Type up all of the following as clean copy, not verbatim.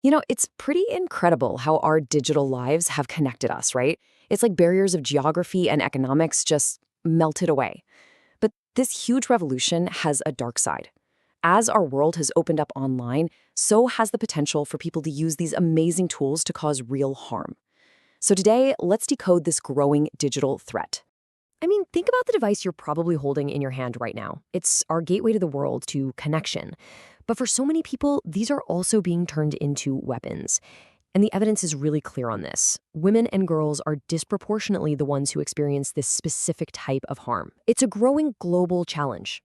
It's pretty incredible how our digital lives have connected us, right? It's like barriers of geography and economics just melted away. But this huge revolution has a dark side. As our world has opened up online, so has the potential for people to use these amazing tools to cause real harm. So today, let's decode this growing digital threat. Think about the device you're probably holding in your hand right now. It's our gateway to the world, to connection. But for so many people, these are also being turned into weapons. And the evidence is really clear on this. Women and girls are disproportionately the ones who experience this specific type of harm. It's a growing global challenge.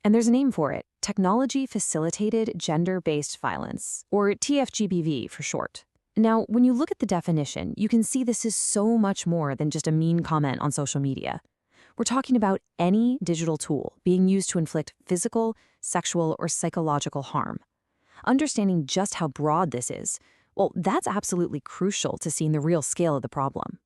And there's a name for it: technology-facilitated gender-based violence, or TFGBV for short. Now, when you look at the definition, you can see this is so much more than just a mean comment on social media. We're talking about any digital tool being used to inflict physical, sexual, or psychological harm. Understanding just how broad this is, well, that's absolutely crucial to seeing the real scale of the problem.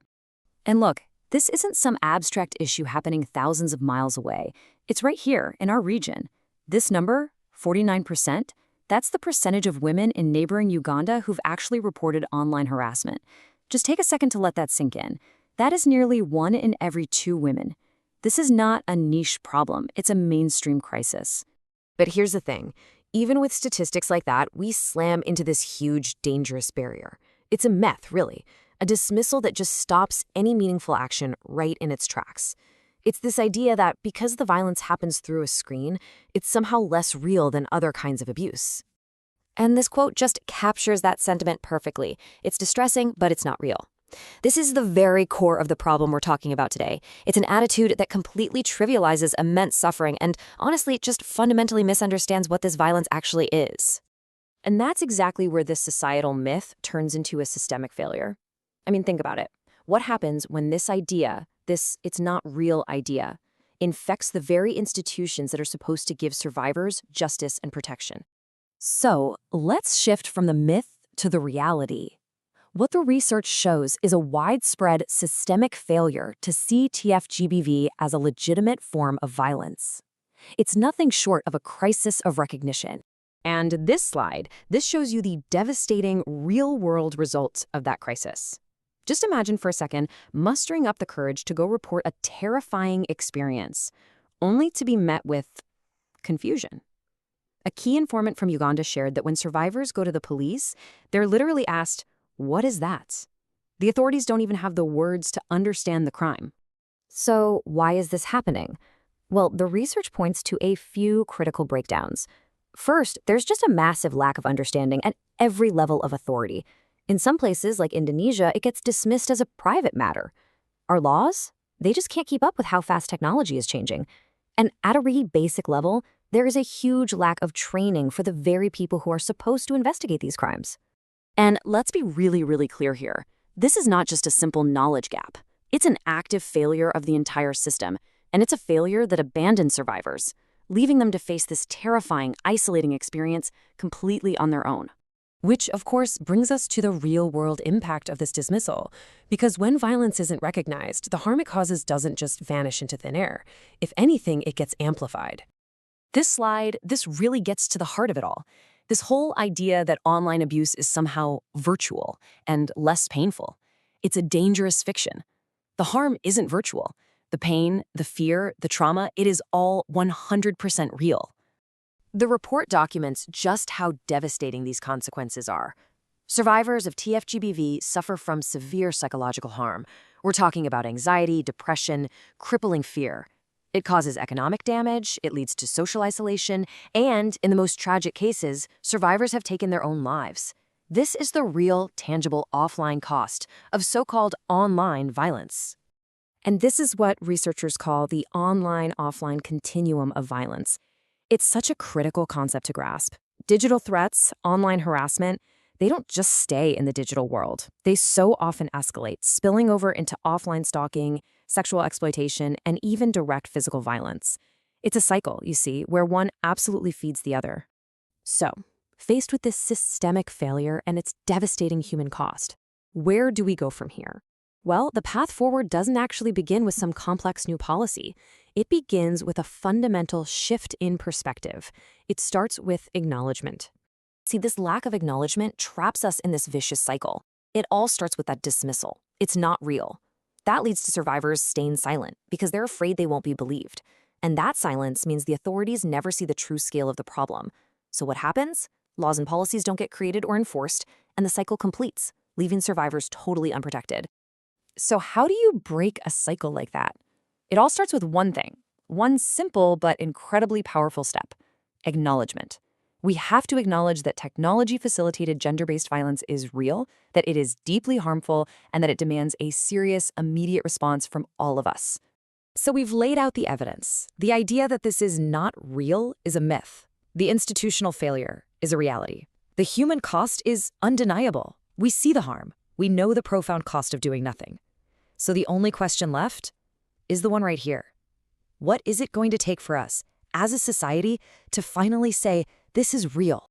And look, this isn't some abstract issue happening thousands of miles away. It's right here in our region. This number, 49%, that's the percentage of women in neighboring Uganda who've actually reported online harassment. Just take a second to let that sink in. That is nearly 1 in every 2 women. This is not a niche problem, it's a mainstream crisis. But here's the thing. Even with statistics like that, we slam into this huge, dangerous barrier. It's a myth, really. A dismissal that just stops any meaningful action right in its tracks. It's this idea that because the violence happens through a screen, it's somehow less real than other kinds of abuse. And this quote just captures that sentiment perfectly. It's distressing, but it's not real. This is the very core of the problem we're talking about today. It's an attitude that completely trivializes immense suffering and, honestly, just fundamentally misunderstands what this violence actually is. And that's exactly where this societal myth turns into a systemic failure. Think about it. What happens when this idea, this "it's not real" idea, infects the very institutions that are supposed to give survivors justice and protection? So, let's shift from the myth to the reality. What the research shows is a widespread systemic failure to see TFGBV as a legitimate form of violence. It's nothing short of a crisis of recognition. And this shows you the devastating real-world results of that crisis. Just imagine for a second mustering up the courage to go report a terrifying experience, only to be met with confusion. A key informant from Uganda shared that when survivors go to the police, they're literally asked, "What is that?" The authorities don't even have the words to understand the crime. So why is this happening? Well, the research points to a few critical breakdowns. First, there's just a massive lack of understanding at every level of authority. In some places, like Indonesia, it gets dismissed as a private matter. Our laws? They just can't keep up with how fast technology is changing. And at a really basic level, there is a huge lack of training for the very people who are supposed to investigate these crimes. And let's be really, really clear here. This is not just a simple knowledge gap. It's an active failure of the entire system, and it's a failure that abandons survivors, leaving them to face this terrifying, isolating experience completely on their own. Which, of course, brings us to the real-world impact of this dismissal. Because when violence isn't recognized, the harm it causes doesn't just vanish into thin air. If anything, it gets amplified. This really gets to the heart of it all. This whole idea that online abuse is somehow virtual and less painful. It's a dangerous fiction. The harm isn't virtual. The pain, the fear, the trauma, it is all 100% real. The report documents just how devastating these consequences are. Survivors of TFGBV suffer from severe psychological harm. We're talking about anxiety, depression, crippling fear. It causes economic damage, it leads to social isolation, and, in the most tragic cases, survivors have taken their own lives. This is the real, tangible offline cost of so-called online violence. And this is what researchers call the online-offline continuum of violence. It's such a critical concept to grasp. Digital threats, online harassment, they don't just stay in the digital world. They so often escalate, spilling over into offline stalking, sexual exploitation, and even direct physical violence. It's a cycle, you see, where one absolutely feeds the other. So, faced with this systemic failure and its devastating human cost, where do we go from here? Well, the path forward doesn't actually begin with some complex new policy. It begins with a fundamental shift in perspective. It starts with acknowledgement. See, this lack of acknowledgement traps us in this vicious cycle. It all starts with that dismissal. It's not real. That leads to survivors staying silent because they're afraid they won't be believed. And that silence means the authorities never see the true scale of the problem. So what happens? Laws and policies don't get created or enforced, and the cycle completes, leaving survivors totally unprotected. So how do you break a cycle like that? It all starts with one thing, one simple but incredibly powerful step: acknowledgement. We have to acknowledge that technology-facilitated gender-based violence is real, that it is deeply harmful, and that it demands a serious, immediate response from all of us. So we've laid out the evidence. The idea that this is not real is a myth. The institutional failure is a reality. The human cost is undeniable. We see the harm. We know the profound cost of doing nothing. So the only question left is the one right here. What is it going to take for us, as a society, to finally say, this is real?